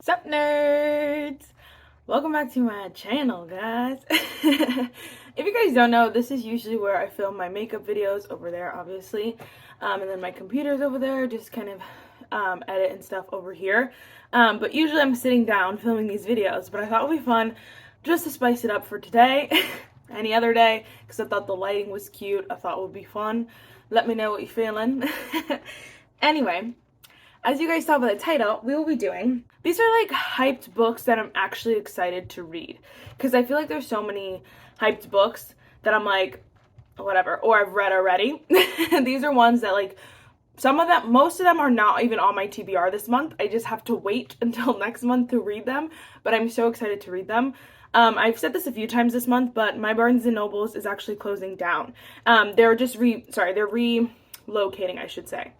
Sup nerds! Welcome back to my channel, guys. If you guys don't know, this is usually where I film my makeup videos, over there obviously, and then my computer's over there, just kind of edit and stuff over here. But usually I'm sitting down filming these videos, but I thought it would be fun just to spice it up for today. Any other day, because I thought the lighting was cute. I thought it would be fun. Let me know what you're feeling. Anyway, as you guys saw by the title, we will be doing, these are like hyped books that I'm actually excited to read. Because I feel like there's so many hyped books that I'm like, whatever, or I've read already. These are ones that like, most of them are not even on my TBR this month. I just have to wait until next month to read them, but I'm so excited to read them. I've said this a few times this month, but my Barnes & Nobles is actually closing down. They're relocating, I should say.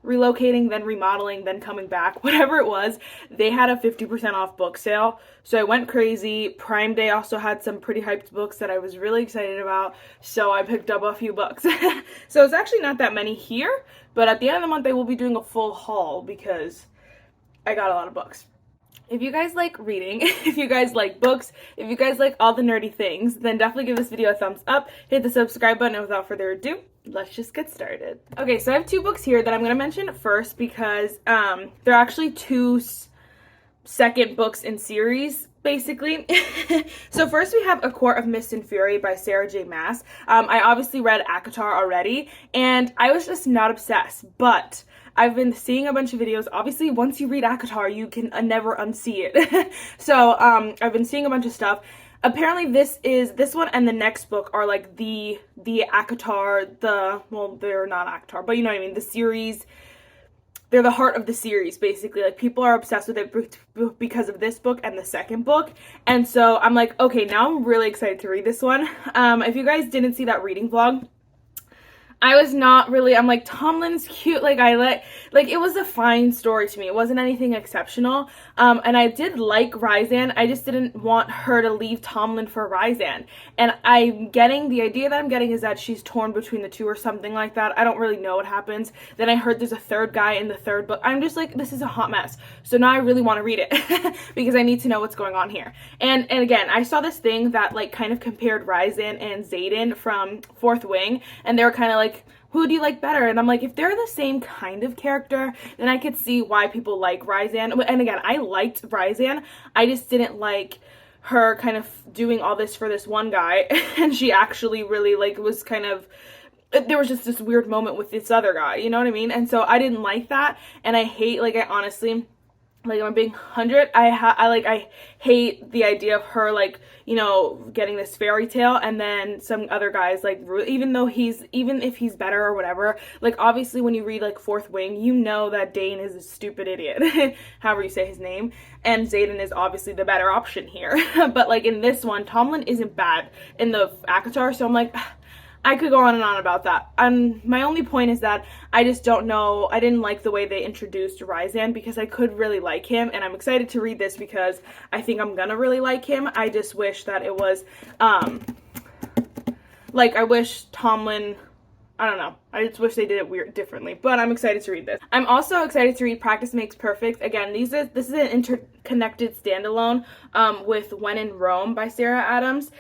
Relocating, then remodeling, then coming back, whatever it was. They had a 50% off book sale, so I went crazy. Prime Day also had some pretty hyped books that I was really excited about, so I picked up a few books. So it's actually not that many here, but at the end of the month I will be doing a full haul because I got a lot of books. If you guys like reading, if you guys like books, if you guys like all the nerdy things, then definitely give this video a thumbs up, hit the subscribe button, and without further ado, let's just get started. Okay, so I have two books here that I'm going to mention first because they're actually two second books in series, basically. So first we have A Court of Mist and Fury by Sarah J. Maas. I obviously read ACOTAR already, and I was just not obsessed, but I've been seeing a bunch of videos. Obviously, once you read ACOTAR, you can never unsee it. So I've been seeing a bunch of stuff. Apparently this one and the next book are like the ACOTAR, well, they're not ACOTAR, but you know what I mean, the series. They're the heart of the series, basically. Like, people are obsessed with it because of this book and the second book. And so I'm like, okay, now I'm really excited to read this one. If you guys didn't see that reading vlog, I was not really, I'm like, Tomlin's cute, like, it was a fine story to me. It wasn't anything exceptional, and I did like Rysand. I just didn't want her to leave Tomlin for Rysand, and the idea that I'm getting is that she's torn between the two or something like that. I don't really know what happens. Then I heard there's a third guy in the third book. I'm just like, this is a hot mess. So now I really want to read it, because I need to know what's going on here. And again, I saw this thing that, like, kind of compared Rysand and Xaden from Fourth Wing, and they were kind of like, who do you like better? And I'm like, if they're the same kind of character, then I could see why people like Rysand. And again, I liked Rysand. I just didn't like her kind of doing all this for this one guy. And she actually really, like, was kind of, there was just this weird moment with this other guy, you know what I mean? And so I didn't like that. And I hate, like, I honestly, like, I'm being 100, I hate the idea of her, like, you know, getting this fairy tale, and then some other guys, like, even if he's better or whatever, like, obviously when you read, like, Fourth Wing, you know that Dane is a stupid idiot, however you say his name, and Xaden is obviously the better option here. But, like, in this one, Tomlin isn't bad in the ACOTAR, so I'm like, I could go on and on about that. My only point is that I just don't know, I didn't like the way they introduced Rysand, because I could really like him, and I'm excited to read this because I think I'm gonna really like him. I just wish that it was, like, I wish Tomlin, I don't know. I just wish they did it differently, but I'm excited to read this. I'm also excited to read Practice Makes Perfect. Again, this is an interconnected standalone with When in Rome by Sarah Adams.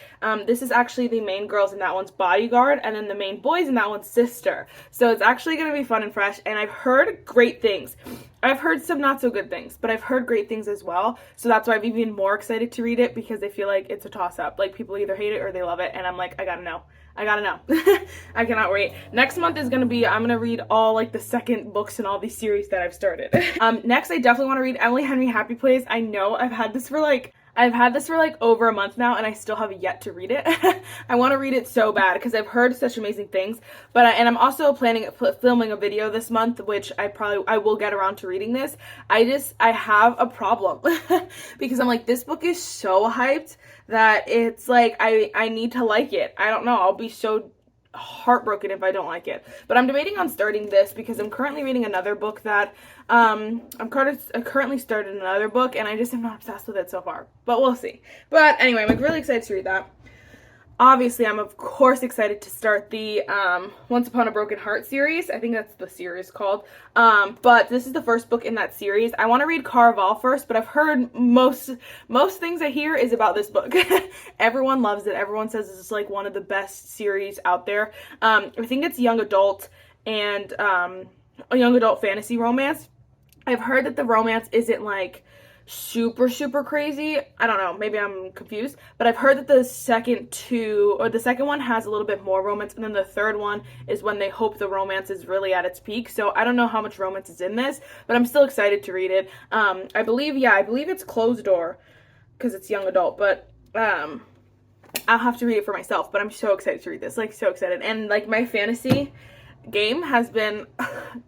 This is actually the main girls in that one's bodyguard, and then the main boys in that one's sister. So it's actually going to be fun and fresh, and I've heard great things. I've heard some not so good things, but I've heard great things as well. So that's why I'm even more excited to read it, because I feel like it's a toss-up. Like, people either hate it or they love it, and I'm like, I gotta know. I gotta know. I cannot wait. Next month is gonna be, I'm gonna read all, like, the second books in all these series that I've started. Next, I definitely want to read Emily Henry Happy Place. I know I've had this for like over a month now, and I still have yet to read it. I want to read it so bad because I've heard such amazing things. And I'm also planning filming a video this month, which I will get around to reading this. I have a problem because I'm like, this book is so hyped that it's like I need to like it. I don't know. I'll be so heartbroken if I don't like it. But I'm debating on starting this because I'm currently reading another book that I currently started another book, and I just am not obsessed with it so far. But we'll see. But anyway, I'm like really excited to read that. Obviously, I'm of course excited to start the Once Upon a Broken Heart series. I think that's the series called. But this is the first book in that series. I want to read Carval first, but I've heard most things I hear is about this book. Everyone loves it. Everyone says it's like one of the best series out there. I think it's young adult and a young adult fantasy romance. I've heard that the romance isn't like super crazy. I don't know, maybe I'm confused, but I've heard that the second one has a little bit more romance, and then the third one is when they hope the romance is really at its peak. So I don't know how much romance is in this, but I'm still excited to read it. I believe it's closed door because it's young adult, but I'll have to read it for myself. But I'm so excited to read this, like so excited. And like my fantasy game has been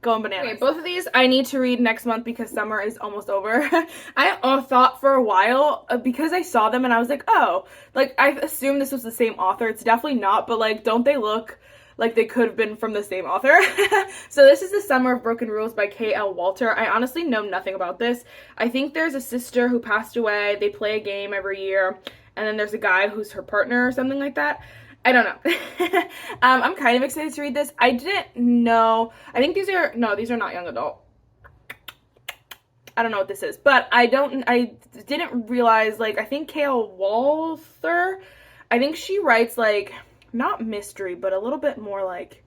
going bananas. Okay, both of these I need to read next month because summer is almost over. I thought for a while, because I saw them and I was like, oh, like I assumed this was the same author. It's definitely not, but like, don't they look like they could have been from the same author? So this is The Summer of Broken Rules by K.L. Walther. I honestly know nothing about this. I think there's a sister who passed away. They play a game every year, and then there's a guy who's her partner or something like that. I don't know. I'm kind of excited to read this. I didn't know. I think these are not young adult. I don't know what this is, but I didn't realize, like, I think K.L. Walther, I think she writes, like, not mystery, but a little bit more, like,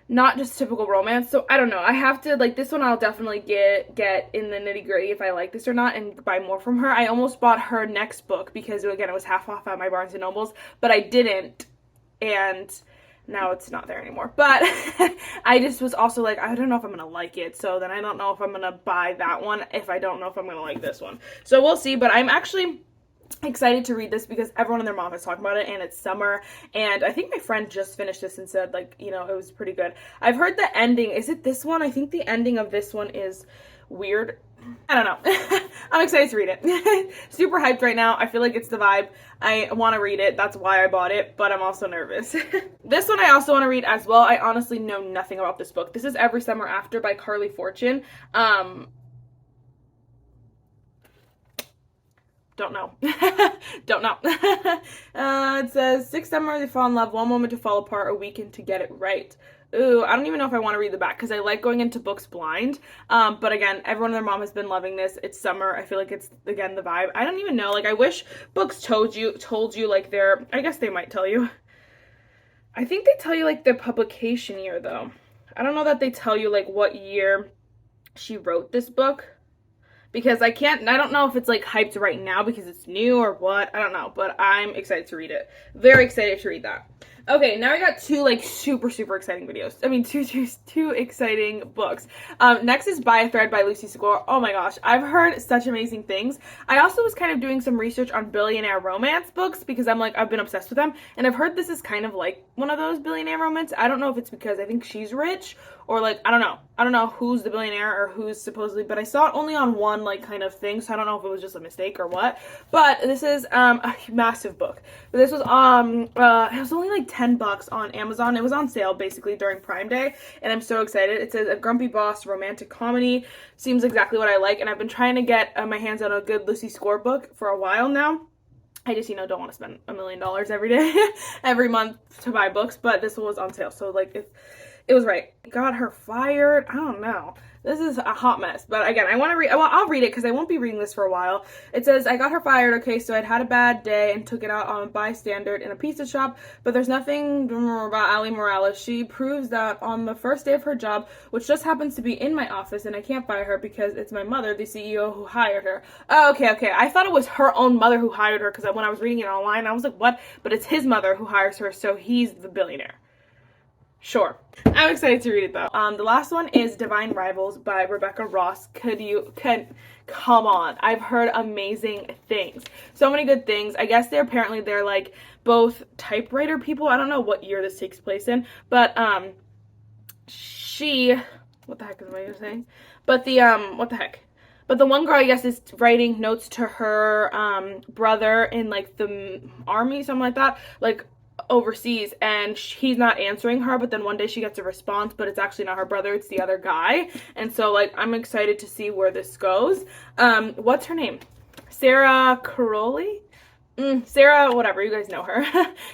not just typical romance. So I don't know. I have to, like, this one I'll definitely get in the nitty gritty if I like this or not and buy more from her. I almost bought her next book because, again, it was half off at my Barnes & Nobles, but I didn't. And now it's not there anymore. But I just was also like, I don't know if I'm going to like it. So then I don't know if I'm going to buy that one if I don't know if I'm going to like this one. So we'll see. But I'm actually excited to read this because everyone and their mom is talking about it, and it's summer. And I think my friend just finished this and said, like, you know, it was pretty good. I've heard the ending. Is it this one? I think the ending of this one is weird. I don't know. I'm excited to read it. Super hyped right now. I feel like it's the vibe. I want to read it. That's why I bought it, but I'm also nervous. This one I also want to read as well. I honestly know nothing about this book. This is Every Summer After by Carley Fortune. Don't know. Don't know. It says, 6 summers you fall in love, 1 moment to fall apart, a weekend to get it right. Ooh, I don't even know if I want to read the back because I like going into books blind. But again, everyone and their mom has been loving this. It's summer. I feel like it's, again, the vibe. I don't even know. Like, I wish books told you like their, I guess they might tell you. I think they tell you like their publication year though. I don't know that they tell you like what year she wrote this book. Because I don't know if it's like hyped right now because it's new or what. I don't know, but I'm excited to read it. Very excited to read that. Okay, now I got 2 like super exciting videos. I mean, two exciting books. Next is By a Thread by Lucy Score. Oh my gosh, I've heard such amazing things. I also was kind of doing some research on billionaire romance books because I've been obsessed with them, and I've heard this is kind of like one of those billionaire romance. I don't know if it's because I think she's rich or like I don't know who's the billionaire or who's supposedly, but I saw it only on one like kind of thing, so I don't know if it was just a mistake or what. But this is a massive book. But this was it was only like $10 on Amazon. It was on sale basically during Prime Day, and I'm so excited. It says a grumpy boss romantic comedy. Seems exactly what I like, and I've been trying to get my hands on a good Lucy Score book for a while now. I just, don't want to spend $1 million every day, every month to buy books, but this one was on sale, so like it was right. Got her fired. I don't know. This is a hot mess. But again, I want to read. Well, I'll read it because I won't be reading this for a while. It says, I got her fired. Okay, so I'd had a bad day and took it out on a bystander in a pizza shop. But there's nothing about Ali Morales. She proves that on the first day of her job, which just happens to be in my office, and I can't fire her because it's my mother, the CEO, who hired her. Oh, okay. I thought it was her own mother who hired her because when I was reading it online, I was like, what? But it's his mother who hires her, so he's the billionaire. Sure. I'm excited to read it though. The last one is Divine Rivals by Rebecca Ross. Come on. I've heard amazing things. So many good things. I guess they're like both typewriter people. I don't know what year this takes place in, but what the heck am I gonna say? But what the heck? But the one girl, I guess, is writing notes to her brother in like the army, something like that. Like overseas, and he's not answering her, but then one day she gets a response, but it's actually not her brother, it's the other guy. And so like I'm excited to see where this goes. What's her name? Sarah Carley? Sarah, whatever, you guys know her.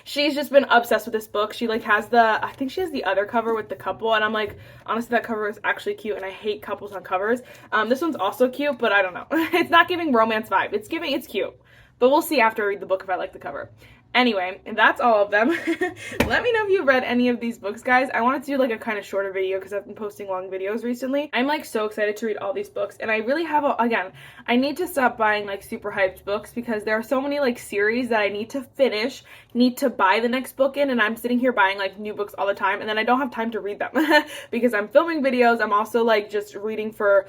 She's just been obsessed with this book. She like has I think she has the other cover with the couple, and I'm like, honestly, that cover is actually cute, and I hate couples on covers. This one's also cute, but I don't know. It's not giving romance vibe. It's cute. But we'll see after I read the book if I like the cover. Anyway, that's all of them. Let me know if you read any of these books, guys. I wanted to do like a kind of shorter video because I've been posting long videos recently. I'm like so excited to read all these books, and I really have again, I need to stop buying like super hyped books because there are so many like series that I need to finish, need to buy the next book in, and I'm sitting here buying like new books all the time, and then I don't have time to read them because I'm filming videos. I'm also like just reading for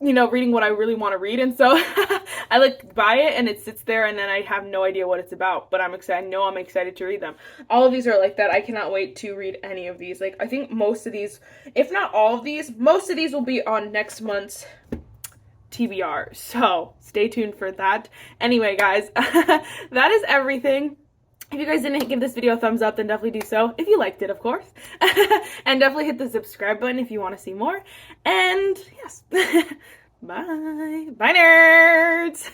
reading what I really want to read, and so I like buy it and it sits there and then I have no idea what it's about, but I'm excited. I know I'm excited to read them. All of these are like that. I cannot wait to read any of these. Like I think most of these, if not all of these, most of these will be on next month's TBR, so stay tuned for that. Anyway, guys, that is everything. If you guys didn't give this video a thumbs up, then definitely do so, if you liked it, of course. And definitely hit the subscribe button if you want to see more. And yes, bye. Bye, nerds!